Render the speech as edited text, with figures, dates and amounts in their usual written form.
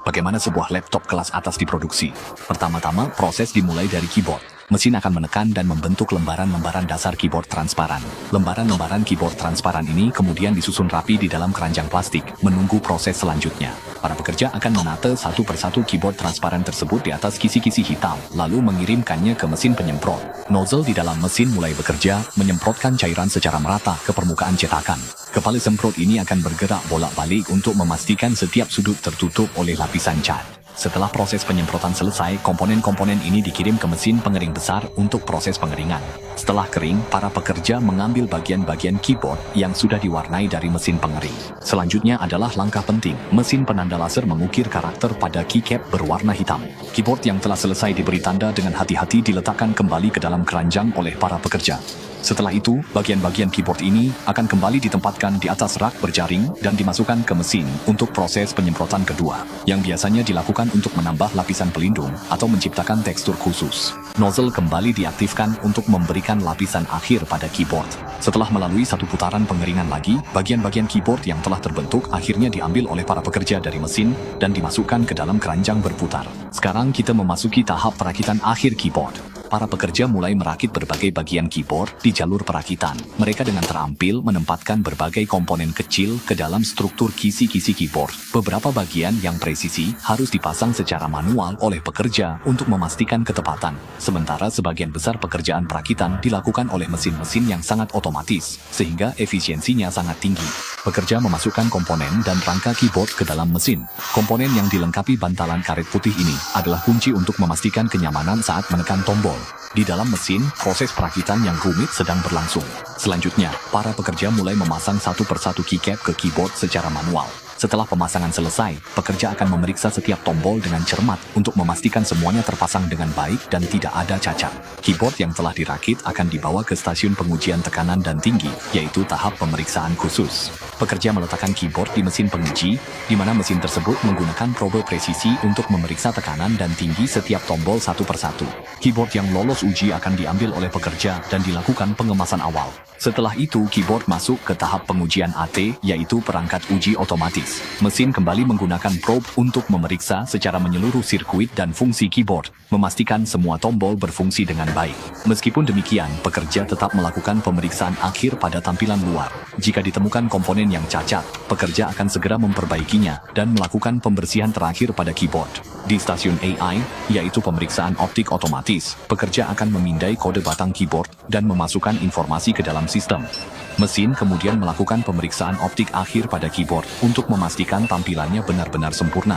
Bagaimana sebuah laptop kelas atas diproduksi? Pertama-tama, proses dimulai dari keyboard. Mesin akan menekan dan membentuk lembaran-lembaran dasar keyboard transparan. Lembaran-lembaran keyboard transparan ini kemudian disusun rapi di dalam keranjang plastik, menunggu proses selanjutnya. Para pekerja akan menata satu persatu keyboard transparan tersebut di atas kisi-kisi hitam, lalu mengirimkannya ke mesin penyemprot. Nozzle di dalam mesin mulai bekerja, menyemprotkan cairan secara merata ke permukaan cetakan. Kepala semprot ini akan bergerak bolak-balik untuk memastikan setiap sudut tertutup oleh lapisan cat. Setelah proses penyemprotan selesai, komponen-komponen ini dikirim ke mesin pengering besar untuk proses pengeringan. Setelah kering, para pekerja mengambil bagian-bagian keyboard yang sudah diwarnai dari mesin pengering. Selanjutnya adalah langkah penting. Mesin penanda laser mengukir karakter pada keycap berwarna hitam. Keyboard yang telah selesai diberi tanda dengan hati-hati diletakkan kembali ke dalam keranjang oleh para pekerja. Setelah itu, bagian-bagian keyboard ini akan kembali ditempatkan di atas rak berjaring dan dimasukkan ke mesin untuk proses penyemprotan kedua, yang biasanya dilakukan untuk menambah lapisan pelindung atau menciptakan tekstur khusus. Nozzle kembali diaktifkan untuk memberikan lapisan akhir pada keyboard. Setelah melalui satu putaran pengeringan lagi, bagian-bagian keyboard yang telah terbentuk akhirnya diambil oleh para pekerja dari mesin dan dimasukkan ke dalam keranjang berputar. Sekarang kita memasuki tahap perakitan akhir keyboard. Para pekerja mulai merakit berbagai bagian keyboard di jalur perakitan. Mereka dengan terampil menempatkan berbagai komponen kecil ke dalam struktur kisi-kisi keyboard. Beberapa bagian yang presisi harus dipasang secara manual oleh pekerja untuk memastikan ketepatan. Sementara sebagian besar pekerjaan perakitan dilakukan oleh mesin-mesin yang sangat otomatis, sehingga efisiensinya sangat tinggi. Pekerja memasukkan komponen dan rangka keyboard ke dalam mesin. Komponen yang dilengkapi bantalan karet putih ini adalah kunci untuk memastikan kenyamanan saat menekan tombol. Di dalam mesin, proses perakitan yang rumit sedang berlangsung. Selanjutnya, para pekerja mulai memasang satu persatu keycap ke keyboard secara manual. Setelah pemasangan selesai, pekerja akan memeriksa setiap tombol dengan cermat untuk memastikan semuanya terpasang dengan baik dan tidak ada cacat. Keyboard yang telah dirakit akan dibawa ke stasiun pengujian tekanan dan tinggi, yaitu tahap pemeriksaan khusus. Pekerja meletakkan keyboard di mesin penguji, di mana mesin tersebut menggunakan probe presisi untuk memeriksa tekanan dan tinggi setiap tombol satu persatu. Keyboard yang lolos uji akan diambil oleh pekerja dan dilakukan pengemasan awal. Setelah itu, keyboard masuk ke tahap pengujian AT, yaitu perangkat uji otomatis. Mesin kembali menggunakan probe untuk memeriksa secara menyeluruh sirkuit dan fungsi keyboard, memastikan semua tombol berfungsi dengan baik. Meskipun demikian, pekerja tetap melakukan pemeriksaan akhir pada tampilan luar. Jika ditemukan komponen yang cacat, pekerja akan segera memperbaikinya dan melakukan pembersihan terakhir pada keyboard. Di stasiun AI, yaitu pemeriksaan optik otomatis, pekerja akan memindai kode batang keyboard dan memasukkan informasi ke dalam sistem. Mesin kemudian melakukan pemeriksaan optik akhir pada keyboard untuk memastikan tampilannya benar-benar sempurna.